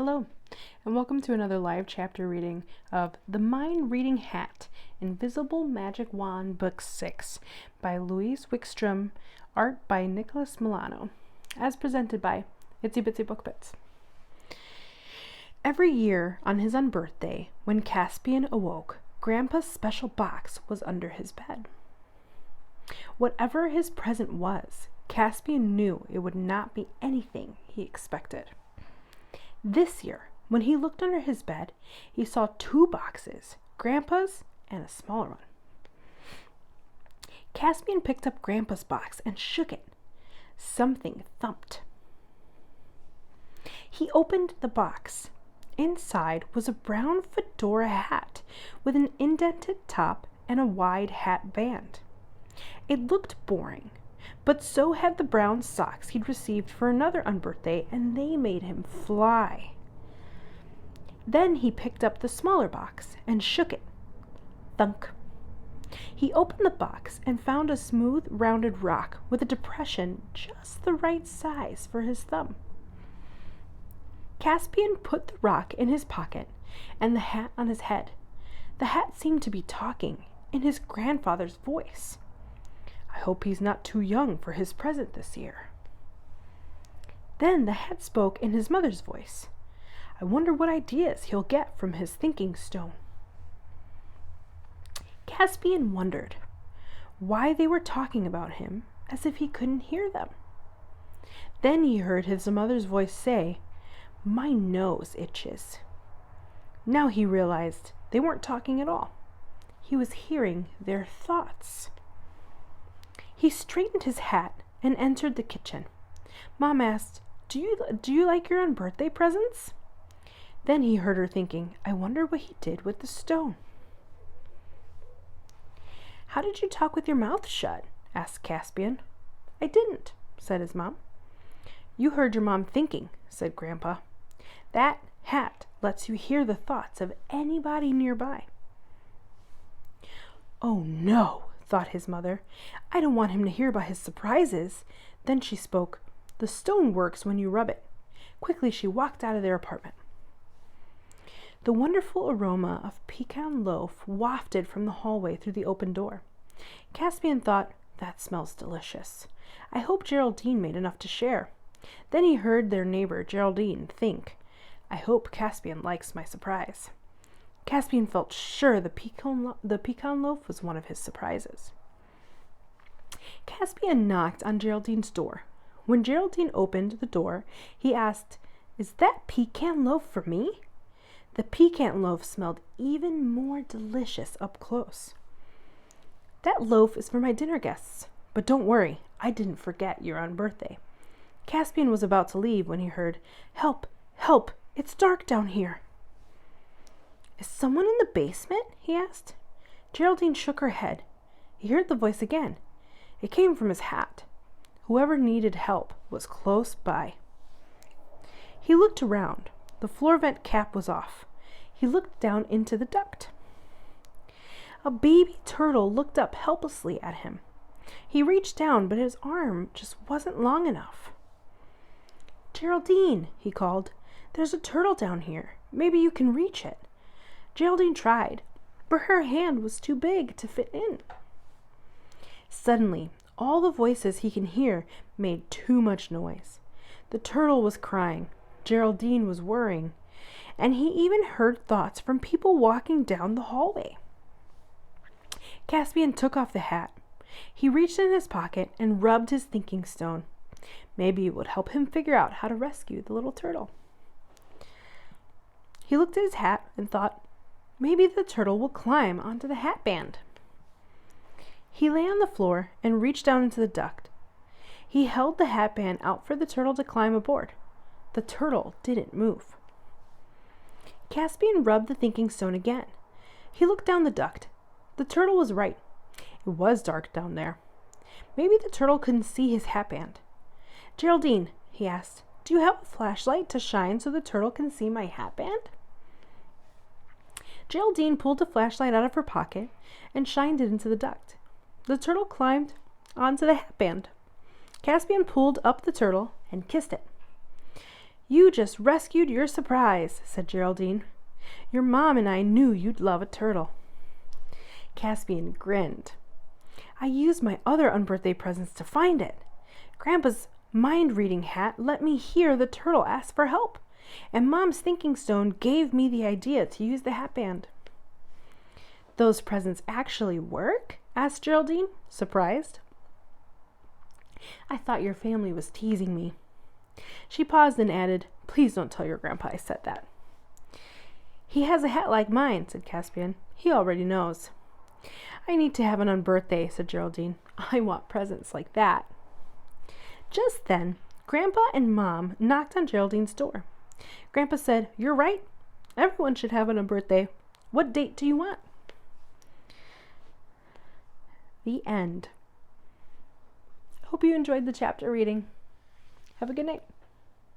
Hello, and welcome to another live chapter reading of The Mind Reading Hat, Invisible Magic Wand, Book 6, by Lois Wickstrom, art by Nicholas Milano, as presented by Itsy Bitsy Book Bits. Every year on his UnBirthday, when Caspian awoke, Grandpa's special box was under his bed. Whatever his present was, Caspian knew it would not be anything he expected. This year, when he looked under his bed, he saw two boxes, Grandpa's and a smaller one. Caspian picked up Grandpa's box and shook it. Something thumped. He opened the box. Inside was a brown fedora hat with an indented top and a wide hat band. It looked boring, but so had the brown socks he'd received for another UnBirthday, and they made him fly. Then he picked up the smaller box and shook it. Thunk. He opened the box and found a smooth, rounded rock with a depression just the right size for his thumb. Caspian put the rock in his pocket and the hat on his head. The hat seemed to be talking in his grandfather's voice. I hope he's not too young for his present this year. Then the hat spoke in his mother's voice. I wonder what ideas he'll get from his thinking stone. Caspian wondered why they were talking about him as if he couldn't hear them. Then he heard his mother's voice say, "My nose itches." Now he realized they weren't talking at all. He was hearing their thoughts. He straightened his hat and entered the kitchen. Mom asked, Do you like your UnBirthday presents? Then he heard her thinking, I wonder what he did with the stone. How did you talk with your mouth shut? Asked Caspian. I didn't, said his mom. You heard your mom thinking, said Grandpa. That hat lets you hear the thoughts of anybody nearby. Oh no, thought his mother. I don't want him to hear about his surprises. Then she spoke. The stone works when you rub it. Quickly she walked out of their apartment. The wonderful aroma of pecan loaf wafted from the hallway through the open door. Caspian thought, that smells delicious. I hope Geraldine made enough to share. Then he heard their neighbor, Geraldine, think, I hope Caspian likes my surprise. Caspian felt sure the pecan loaf was one of his surprises. Caspian knocked on Geraldine's door. When Geraldine opened the door, he asked, Is that pecan loaf for me? The pecan loaf smelled even more delicious up close. That loaf is for my dinner guests, but don't worry, I didn't forget your UnBirthday. Caspian was about to leave when he heard, Help, help, it's dark down here. Is someone in the basement? He asked. Geraldine shook her head. He heard the voice again. It came from his hat. Whoever needed help was close by. He looked around. The floor vent cap was off. He looked down into the duct. A baby turtle looked up helplessly at him. He reached down, but his arm just wasn't long enough. Geraldine, he called. There's a turtle down here. Maybe you can reach it. Geraldine tried, but her hand was too big to fit in. Suddenly, all the voices he could hear made too much noise. The turtle was crying, Geraldine was worrying, and he even heard thoughts from people walking down the hallway. Caspian took off the hat. He reached in his pocket and rubbed his thinking stone. Maybe it would help him figure out how to rescue the little turtle. He looked at his hat and thought, maybe the turtle will climb onto the hat band. He lay on the floor and reached down into the duct. He held the hat band out for the turtle to climb aboard. The turtle didn't move. Caspian rubbed the thinking stone again. He looked down the duct. The turtle was right. It was dark down there. Maybe the turtle couldn't see his hat band. Geraldine, he asked, do you have a flashlight to shine so the turtle can see my hat band? Geraldine pulled a flashlight out of her pocket and shined it into the duct. The turtle climbed onto the hat band. Caspian pulled up the turtle and kissed it. You just rescued your surprise, said Geraldine. Your mom and I knew you'd love a turtle. Caspian grinned. I used my other unbirthday presents to find it. Grandpa's mind-reading hat let me hear the turtle ask for help, and Mom's thinking stone gave me the idea to use the hatband. Those presents actually work? Asked Geraldine, surprised. I thought your family was teasing me. She paused and added, Please don't tell your grandpa I said that. He has a hat like mine, said Caspian. He already knows. I need to have an unbirthday, said Geraldine. I want presents like that. Just then, Grandpa and Mom knocked on Geraldine's door. Grandpa said, You're right. Everyone should have an unbirthday. What date do you want? The end. Hope you enjoyed the chapter reading. Have a good night.